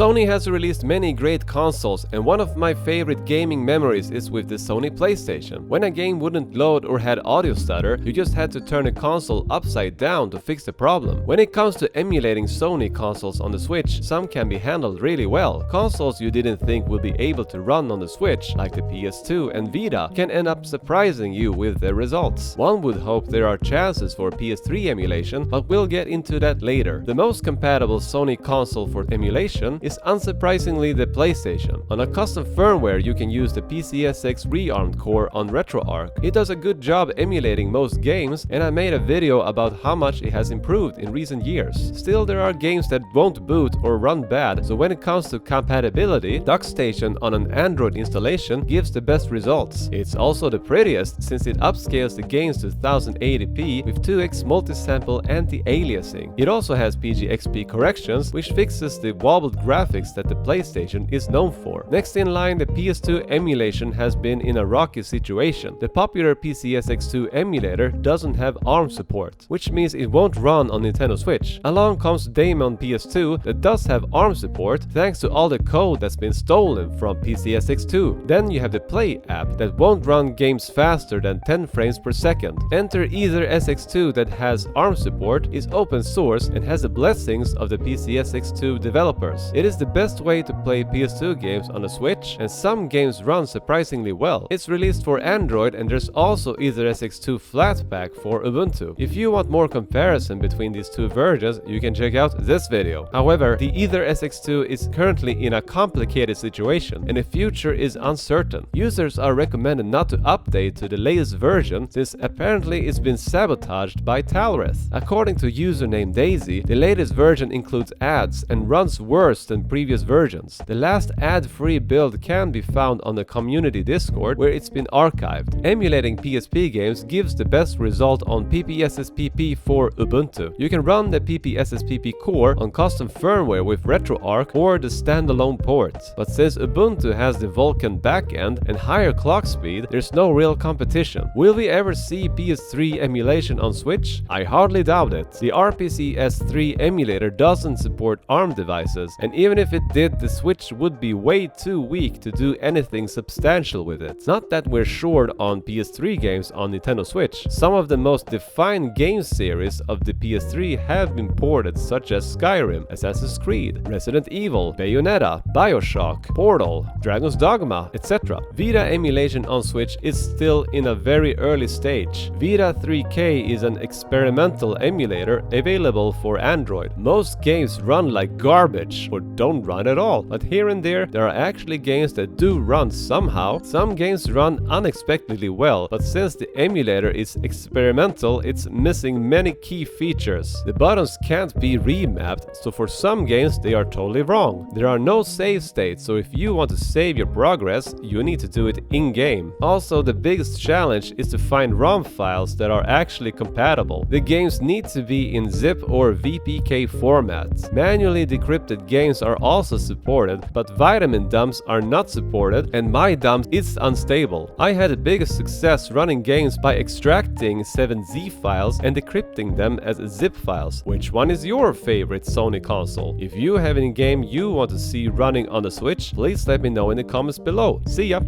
Sony has released many great consoles, and one of my favorite gaming memories is with the Sony PlayStation. When a game wouldn't load or had audio stutter, you just had to turn the console upside down to fix the problem. When it comes to emulating Sony consoles on the Switch, some can be handled really well. Consoles you didn't think would be able to run on the Switch, like the PS2 and Vita, can end up surprising you with the results. One would hope there are chances for PS3 emulation, but we'll get into that later. The most compatible Sony console for emulation is unsurprisingly the PlayStation. On a custom firmware you can use the PSX rearmed core on RetroArch. It does a good job emulating most games, and I made a video about how much it has improved in recent years. Still, there are games that won't boot or run bad, so when it comes to compatibility, DuckStation on an Android installation gives the best results. It's also the prettiest since it upscales the games to 1080p with 2x multi-sample anti-aliasing. It also has PGXP corrections, which fixes the wobbled graphics that the PlayStation is known for. Next in line, the PS2 emulation has been in a rocky situation. The popular PSX2 emulator doesn't have ARM support, which means it won't run on Nintendo Switch. Along comes Daemon PS2 that does have ARM support thanks to all the code that's been stolen from PSX2. Then you have the Play app that won't run games faster than 10 frames per second. Enter Ether SX2 that has ARM support, is open source, and has the blessings of the PSX2 developers. It is the best way to play PS2 games on a Switch, and some games run surprisingly well. It's released for Android, and there's also Ether SX2 Flatpak for Ubuntu. If you want more comparison between these two versions, you can check out this video. However, the Ether SX2 is currently in a complicated situation, and the future is uncertain. Users are recommended not to update to the latest version, since apparently it's been sabotaged by Talreth. According to username Daisy, the latest version includes ads and runs worse than previous versions. The last ad-free build can be found on the community Discord, where it's been archived. Emulating PSP games gives the best result on PPSSPP for Ubuntu. You can run the PPSSPP core on custom firmware with RetroArch or the standalone port. But since Ubuntu has the Vulkan backend and higher clock speed, there's no real competition. Will we ever see PS3 emulation on Switch? I hardly doubt it. The RPC S3 emulator doesn't support ARM devices, and even if it did, the Switch would be way too weak to do anything substantial with it. Not that we're short on PS3 games on Nintendo Switch. Some of the most defined game series of the PS3 have been ported, such as Skyrim, Assassin's Creed, Resident Evil, Bayonetta, Bioshock, Portal, Dragon's Dogma, etc. Vita emulation on Switch is still in a very early stage. Vita 3K is an experimental emulator available for Android. Most games run like garbage or don't run at all, but here and there are actually games that do run somehow. Some games run unexpectedly well, but since the emulator is experimental, it's missing many key features. The buttons can't be remapped, so for some games they are totally wrong. There are no save states, so if you want to save your progress, you need to do it in-game. Also, the biggest challenge is to find ROM files that are actually compatible. The games need to be in zip or VPK formats. Manually decrypted games are also supported, but vitamin dumps are not supported, and my dump is unstable. I had the biggest success running games by extracting 7Z files and decrypting them as zip files. Which one is your favorite Sony console? If you have any game you want to see running on the Switch, please let me know in the comments below. See ya!